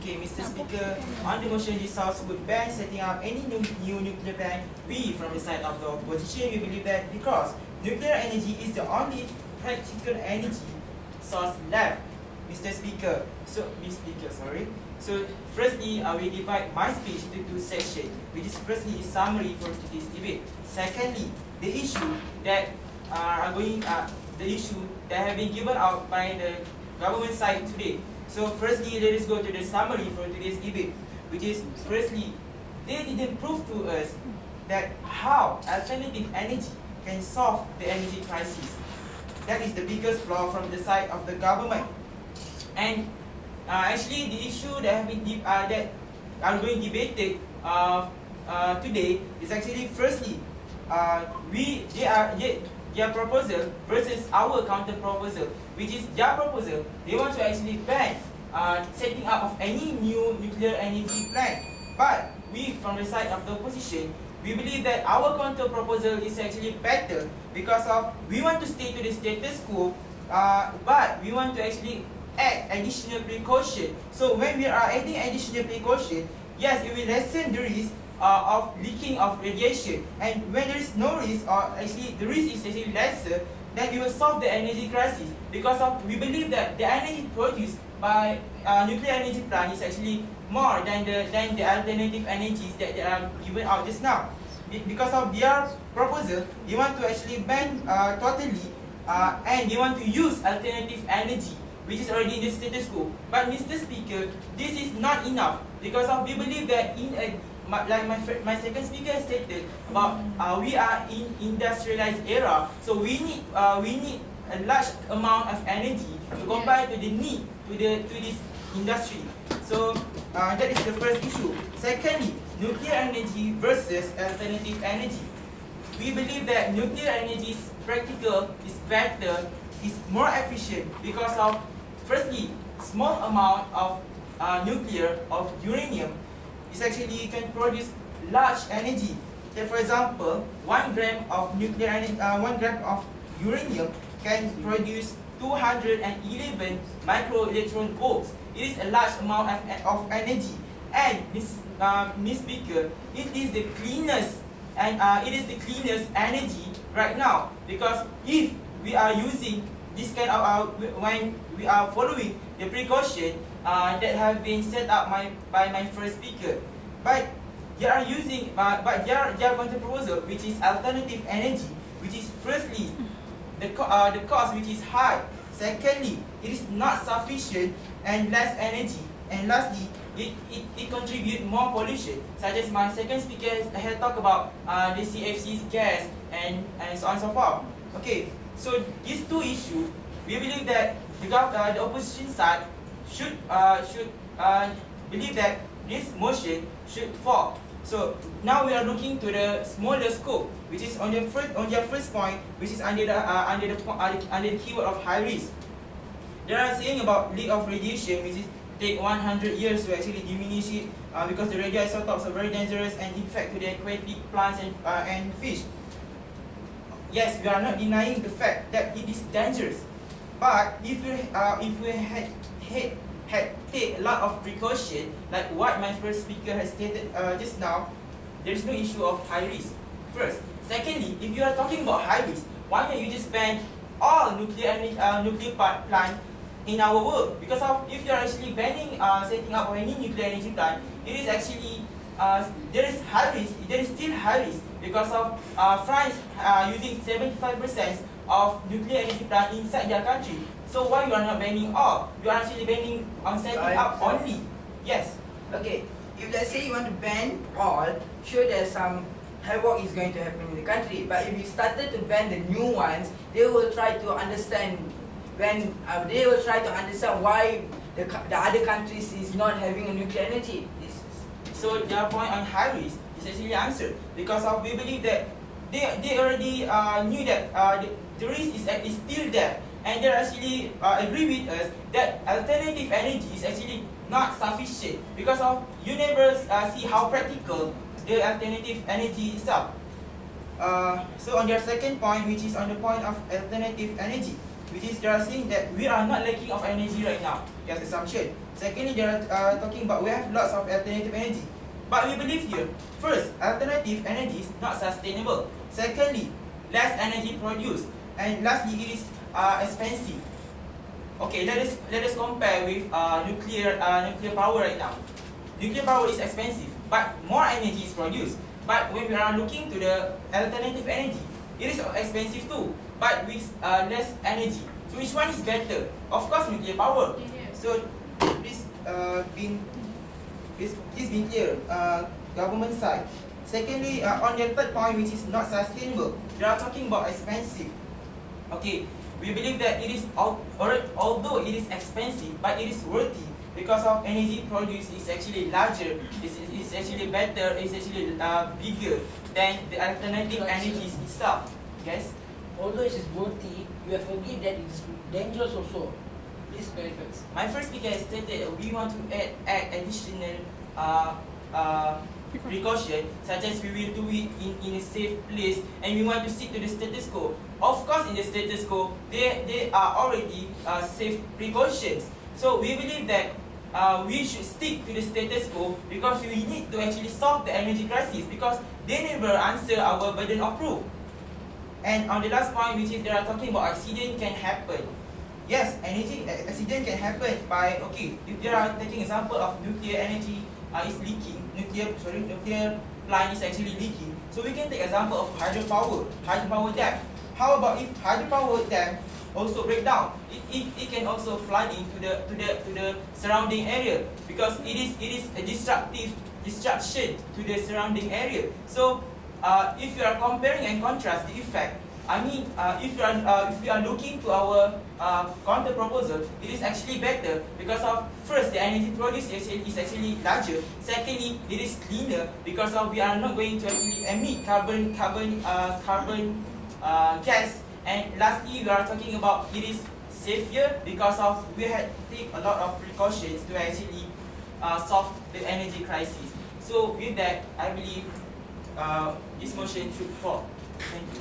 Okay, Mr. Speaker, on the motion this House would ban setting up any new nuclear plant. We, from the side of the opposition, we believe that because nuclear energy is the only practical energy source left, Mr. Speaker. So, Mr. Speaker, sorry. So, firstly, I will divide my speech into two sections, which is firstly a summary for today's debate. Secondly, the issue that the issue that have been given out by the government side today. So firstly, let us go to the summary for today's debate, which is firstly, they didn't prove to us that how alternative energy can solve the energy crisis. That is the biggest flaw from the side of the government. And actually, the issue that have been that are going debated today is actually firstly, their proposal versus our counter proposal, which is their proposal. They want to actually ban setting up of any new nuclear energy plant. But we, from the side of the opposition, we believe that our counter proposal is actually better because of we want to stay to the status quo, but we want to actually add additional precaution. So when we are adding additional precaution, yes, it will lessen the risk of leaking of radiation, and when there is no risk, or actually the risk is actually lesser, then we will solve the energy crisis because of we believe that the energy produced by nuclear energy plant is actually more than the alternative energies that they are given out just now. Because of their proposal, they want to actually ban totally, and they want to use alternative energy, which is already in the status quo. But Mr. Speaker, this is not enough because of we believe that in a like my second speaker stated about we are in industrialized era, so we need a large amount of energy to compare to the need to this industry. So that is the first issue. Secondly, nuclear energy versus alternative energy. We believe that nuclear energy is practical, is better, is more efficient because of firstly small amount of nuclear of uranium is actually can produce large energy. Take for example, 1 gram of nuclear energy, 1 gram of uranium can produce 211 microelectron volts. It is a large amount of energy. And Ms. Speaker, it is the cleanest energy right now because if we are using this kind of when we are following the precaution that have been set up by my first speaker, but they are using but their counter proposal, which is alternative energy, which is firstly the cost which is high. Secondly, it is not sufficient and less energy, and lastly, it contribute more pollution, such as my second speaker had talked about the CFC's gas and so on and so forth. Okay, so these two issues, we believe that the opposition side should believe that this motion should fall. So now we are looking to the smaller scope, which is on their first point, which is under the keyword of high risk. They are saying about leak of radiation, which is take 100 years to actually diminish it because the radioisotopes are very dangerous and infect to the aquatic plants and fish. Yes, we are not denying the fact that it is dangerous, but if we had take a lot of precaution, like what my first speaker has stated just now, there is no issue of high risk. First, secondly, if you are talking about high risk, why don't you just ban all nuclear plant in our world? Because if you are actually banning setting up any nuclear energy plant, it is actually there is still high risk because of France using 75% of nuclear energy plant inside their country. So why you are not banning all? You are actually banning on setting up only. Yes. Okay. If let's say you want to ban all, sure there's some havoc is going to happen in the country. But if you started to ban the new ones, they will try to understand why the other countries is not having a nuclear energy. So their point on high risk is actually answered because of we believe that they already knew that the risk is still there, and they actually agree with us that alternative energy is actually not sufficient because of you never see how practical the alternative energy itself. So on their second point, which is on the point of alternative energy, which is they are saying that we are not lacking of energy right now. That's assumption. Secondly, they are talking about we have lots of alternative energy. But we believe here, first, alternative energy is not sustainable. Secondly, less energy produced. And lastly, it is expensive. Okay, let us compare with nuclear power right now. Nuclear power is expensive, but more energy is produced. But when we are looking to the alternative energy, it is expensive too, but with less energy. So which one is better? Of course, nuclear power. So this being clear, government side. Secondly, on the third point, which is not sustainable, they are talking about expensive. Okay, we believe that it is although it is expensive, but it is worthy because of energy produced is actually larger, is actually better, is actually bigger than the alternative energies itself. Yes. Although it is worthy, you have agreed that it is dangerous also. Please clarify. My first speaker has stated we want to add additional precaution, such as we will do it in a safe place, and we want to stick to the status quo. Of course, in the status quo, there are already safe precautions. So we believe that we should stick to the status quo because we need to actually solve the energy crisis because they never answer our burden of proof. And on the last point, which is they are talking about accident can happen. Yes, energy accident can happen by, okay, if they are taking example of nuclear energy is leaking, nuclear plant is actually leaking. So we can take example of hydropower dam. How about if hydropower dam also break down? It can also flood into the surrounding area because it is a destruction to the surrounding area. So if you are comparing and contrast the effect, I mean, if we are looking to our counter proposal, it is actually better because of first the energy produced is actually larger. Secondly, it is cleaner because of we are not going to actually emit carbon gas. And lastly, we are talking about it is safer because of we had to take a lot of precautions to actually solve the energy crisis. So with that, I believe this motion should fall. Thank you.